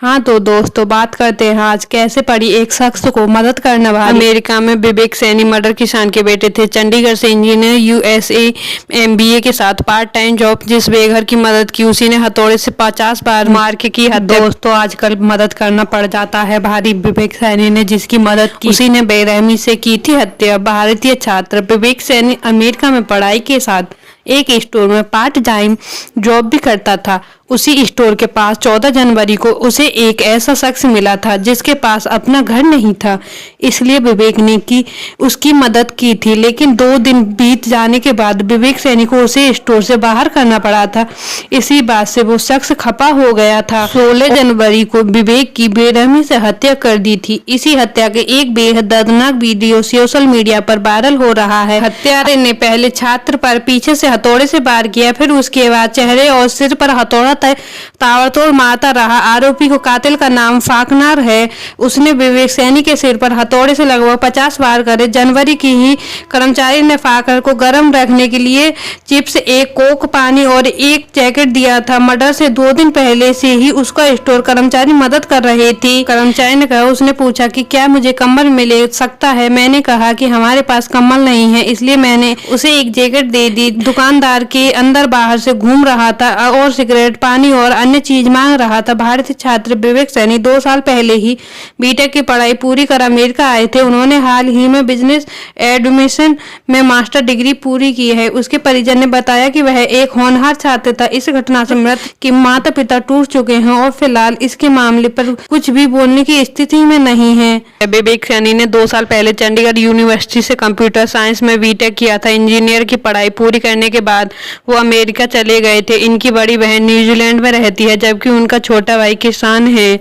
हाँ तो दोस्तों बात करते हैं आज कैसे पड़ी एक शख्स को मदद करने वाली। अमेरिका में विवेक सैनी मर्डर किसान के बेटे थे। चंडीगढ़ से इंजीनियर यूएसए एमबीए के साथ पार्ट टाइम जॉब। जिस बेघर की मदद की उसी ने हथौड़े से 50 बार मार के की हत्या। दोस्तों आजकल मदद करना पड़ जाता है भारी। विवेक सैनी ने जिसकी मदद की उसी ने बेरहमी से की थी हत्या। भारतीय छात्र विवेक सैनी अमेरिका में पढ़ाई के साथ एक स्टोर में पार्ट टाइम जॉब भी करता था। उसी स्टोर के पास 14 जनवरी को उसे एक ऐसा शख्स मिला था जिसके पास अपना घर नहीं था, इसलिए विवेक ने उसकी मदद की थी। लेकिन 2 दिन बीत जाने के बाद विवेक सैनी को उसे स्टोर से बाहर करना पड़ा था। इसी बात से वो शख्स खपा हो गया था। 16 जनवरी को विवेक की बेरहमी से हत्या कर दी थी। इसी हत्या के एक बेहद दर्दनाक वीडियो सोशल मीडिया पर वायरल हो रहा है। हत्यारे ने पहले छात्र पर पीछे से हथौड़े से वार किया, फिर उसके बाद चेहरे और सिर पर हथौड़ा ताबड़तोड़ मारता रहा। आरोपी को कातिल का नाम फाकनार है। उसने विवेक सैनी के सिर पर हथौड़े से लगभग 50 वार करे। जनवरी की ही कर्मचारी ने फाकर को गर्म रखने के लिए चिप्स, एक कोक पानी और एक जैकेट दिया था। मर्डर से 2 दिन पहले से ही उसका स्टोर कर्मचारी मदद कर रहे थे। कर्मचारी ने कहा, उसने पूछा कि क्या मुझे कंबल मिल सकता है। मैंने कहा कि हमारे पास कंबल नहीं है, इसलिए मैंने उसे एक जैकेट दे दी। दुकानदार के अंदर बाहर से घूम रहा था और सिगरेट, पानी और अन्य चीज मांग रहा था। भारतीय छात्र विवेक सैनी 2 साल पहले ही बीटेक की पढ़ाई पूरी कर अमेरिका आए थे। उन्होंने हाल ही में बिजनेस एडमिशन में मास्टर डिग्री पूरी की है। उसके परिजन ने बताया कि वह एक होनहार छात्र था। इस घटना से मृत के माता पिता टूट चुके हैं और फिलहाल इसके मामले पर कुछ भी बोलने की स्थिति में नहीं है। विवेक सैनी ने 2 साल पहले चंडीगढ़ यूनिवर्सिटी से कंप्यूटर साइंस में बीटेक किया था। इंजीनियर की पढ़ाई पूरी करने के बाद वो अमेरिका चले गए थे। इनकी बड़ी बहन न्यूजीलैंड में रहती है, जबकि उनका छोटा भाई किसान है।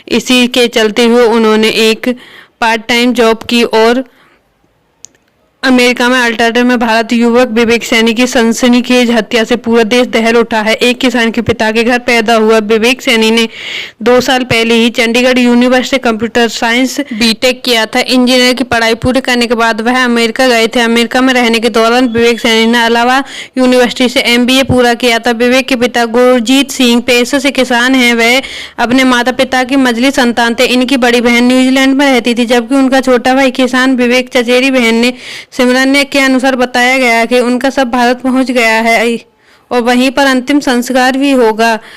इसी के चलते हुए उन्होंने एक पार्ट टाइम जॉब की और अमेरिका में अल्टर्नेटिव में भारत युवक विवेक सैनी की सनसनीखेज हत्या से पूरा देश दहल उठा है। एक किसान के पिता के घर पैदा हुआ विवेक सैनी ने 2 साल पहले ही Chandigarh university computer science BTech किया था। इंजीनियर की पढ़ाई पूरी करने के बाद वह अमेरिका गए थे। अमेरिका में रहने के दौरान विवेक सैनी ने अलावा यूनिवर्सिटी से एमबीए पूरा किया था। विवेक के पिता गुरजीत सिंह पेशे से किसान है। वह अपने माता पिता की मंझली संतान थे। इनकी बड़ी बहन न्यूजीलैंड में रहती थी, जबकि उनका छोटा भाई किसान। विवेक चचेरी बहन ने सिमरन ने के अनुसार बताया गया कि उनका सब भारत पहुंच गया है और वहीं पर अंतिम संस्कार भी होगा।